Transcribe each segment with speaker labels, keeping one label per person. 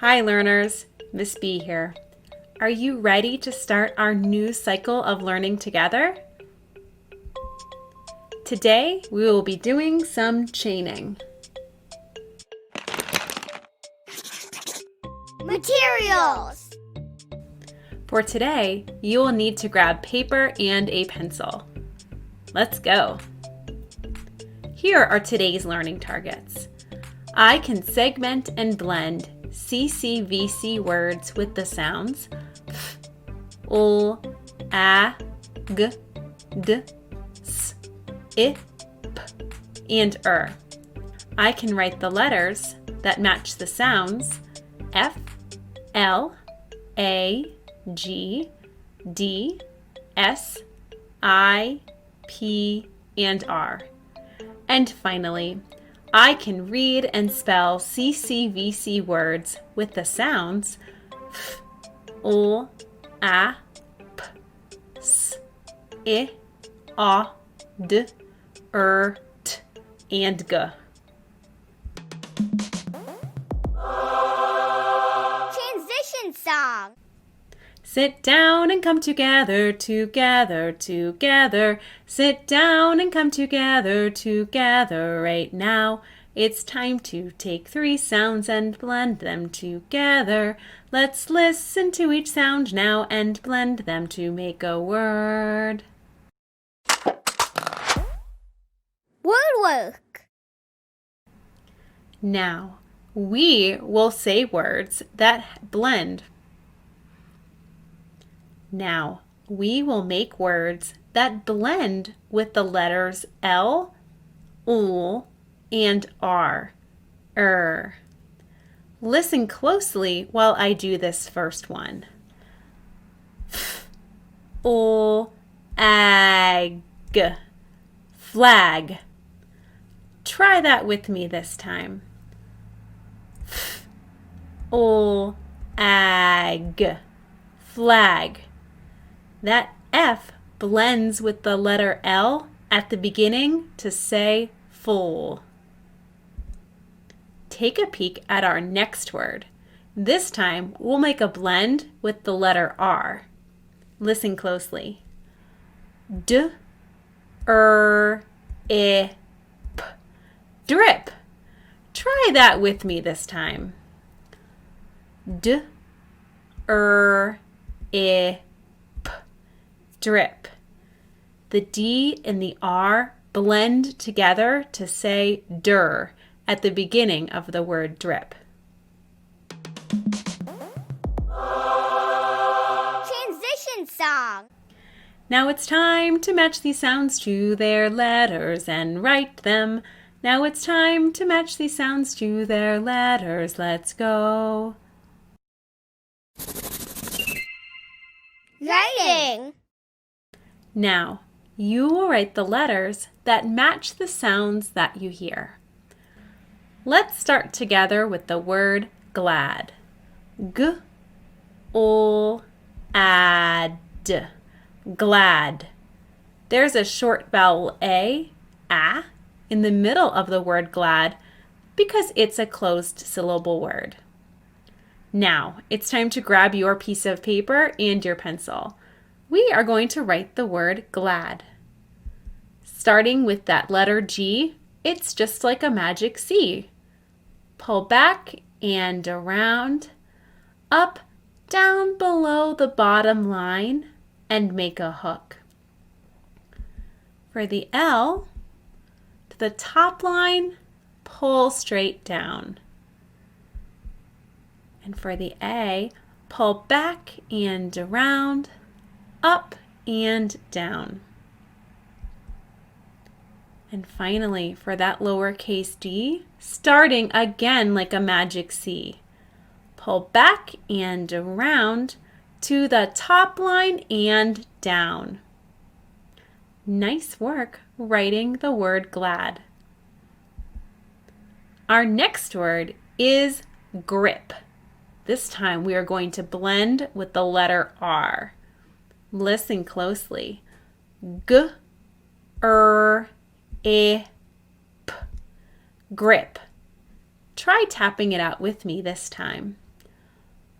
Speaker 1: Hi learners, Miss B here. Are you ready to start our new cycle of learning together? Today we will be doing some chaining.
Speaker 2: Materials!
Speaker 1: For today, you will need to grab paper and a pencil. Let's go! Here are today's learning targets. I can segment and blend CCVC words with the sounds f, ul, a, g, d, s, I, p, and I can write the letters that match the sounds F, L, A, G, D, S, I, P, and R. And finally, I can read and spell CCVC words with the sounds f, ul, a, p, s, I, d, t, and g.
Speaker 2: Transition song.
Speaker 1: Sit down and come together, together, together. Sit down and come together, together right now. It's time to take 3 sounds and blend them together. Let's listen to each sound now and blend them to make a word.
Speaker 2: Word work.
Speaker 1: Now, we will say words that blend. Now, we will make words that blend with the letters L, ul, and R. Listen closely while I do this first one. F, ul, ag, flag. Try that with me this time. F, ul, ag, flag. That F blends with the letter L at the beginning to say full. Take a peek at our next word. This time we'll make a blend with the letter R. Listen closely. D, I, p. Drip. Try that with me this time. D, I, p. Drip. The D and the R blend together to say dur at the beginning of the word drip.
Speaker 2: Transition song.
Speaker 1: Now it's time to match these sounds to their letters and write them. Now it's time to match these sounds to their letters. Let's go.
Speaker 2: Writing.
Speaker 1: Now, you will write the letters that match the sounds that you hear. Let's start together with the word glad. G, ul, ad, glad. There's a short vowel A, in the middle of the word glad because it's a closed syllable word. Now, it's time to grab your piece of paper and your pencil. We are going to write the word glad. Starting with that letter G, it's just like a magic C. Pull back and around, up, down below the bottom line, and make a hook. For the L, to the top line, pull straight down. And for the A, pull back and around, up and down. And finally, for that lowercase d, starting again like a magic C. Pull back and around to the top line and down. Nice work writing the word glad. Our next word is grip. This time we are going to blend with the letter R. Listen closely. G, I, p. Grip. Try tapping it out with me this time.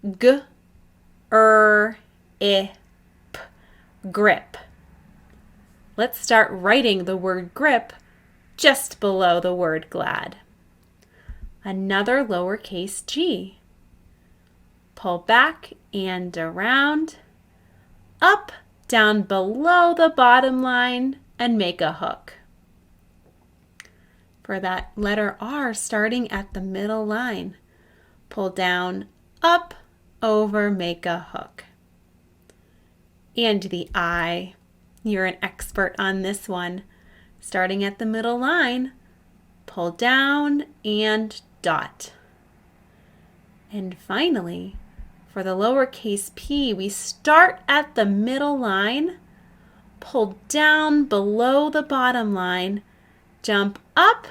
Speaker 1: G, R, I, P, grip. Let's start writing the word grip just below the word glad. Another lowercase g. Pull back and around, up, down below the bottom line, and make a hook. For that letter R, starting at the middle line, pull down, up, over, make a hook. And the I, you're an expert on this one. Starting at the middle line, pull down and dot. And finally, for the lowercase p, we start at the middle line, pull down below the bottom line, jump up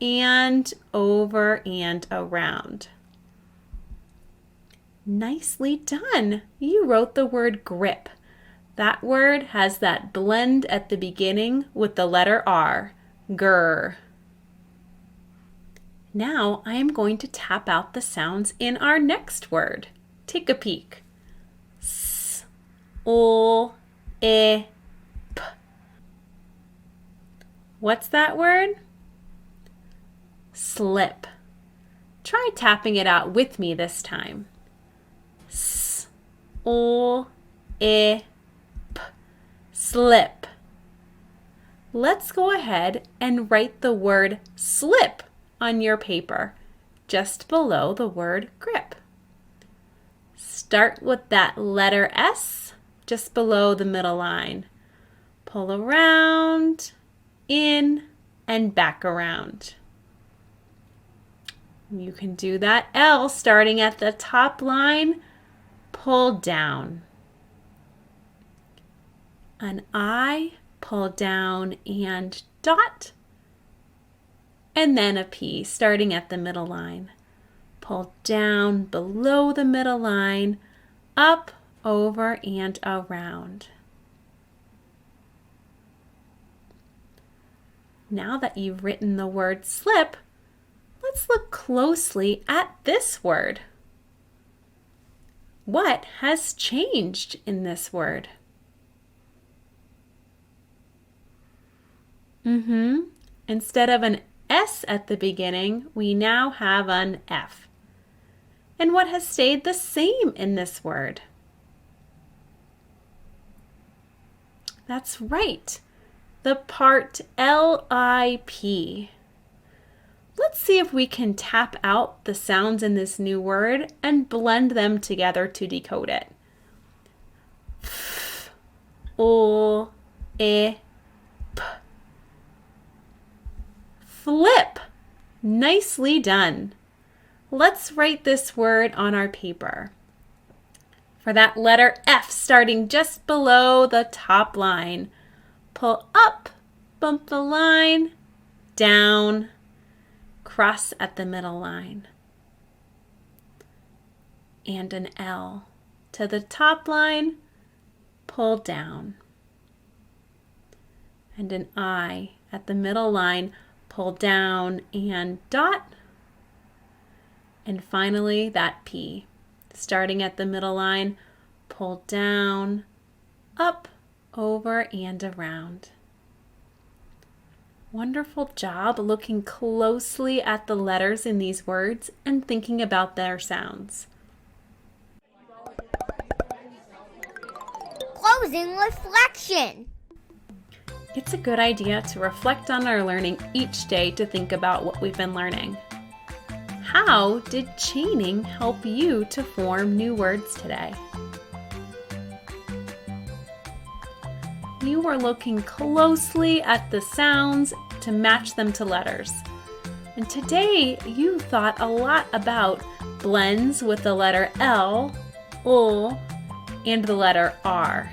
Speaker 1: and over and around. Nicely done. You wrote the word grip. That word has that blend at the beginning with the letter R, grr. Now I am going to tap out the sounds in our next word. Take a peek. S, O, E, P. What's that word? Slip. Try tapping it out with me this time. S, O, E, P. Slip. Let's go ahead and write the word slip on your paper, just below the word grip. Start with that letter S, just below the middle line. Pull around, in, and back around. You can do that L starting at the top line, pull down. An I, pull down and dot. And then a P starting at the middle line. Pull down below the middle line, up, over, and around. Now that you've written the word slip, let's look closely at this word. What has changed in this word? Instead of an S at the beginning, we now have an F. And what has stayed the same in this word? That's right, the part L-I-P. Let's see if we can tap out the sounds in this new word and blend them together to decode it. F, O, E, P. Flip. Nicely done. Let's write this word on our paper. For that letter F starting just below the top line, pull up, bump the line, down, cross at the middle line. And an L to the top line, pull down. And an I at the middle line, pull down and dot. And finally that P, starting at the middle line, pull down, up, over, and around. Wonderful job looking closely at the letters in these words and thinking about their sounds.
Speaker 2: Closing reflection.
Speaker 1: It's a good idea to reflect on our learning each day to think about what we've been learning. How did chaining help you to form new words today? You were looking closely at the sounds to match them to letters. And today you thought a lot about blends with the letter L, O, and the letter R,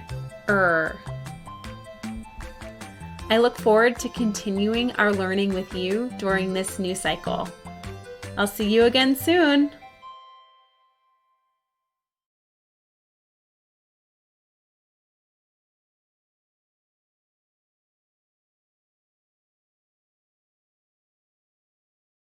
Speaker 1: I look forward to continuing our learning with you during this new cycle. I'll see you again soon.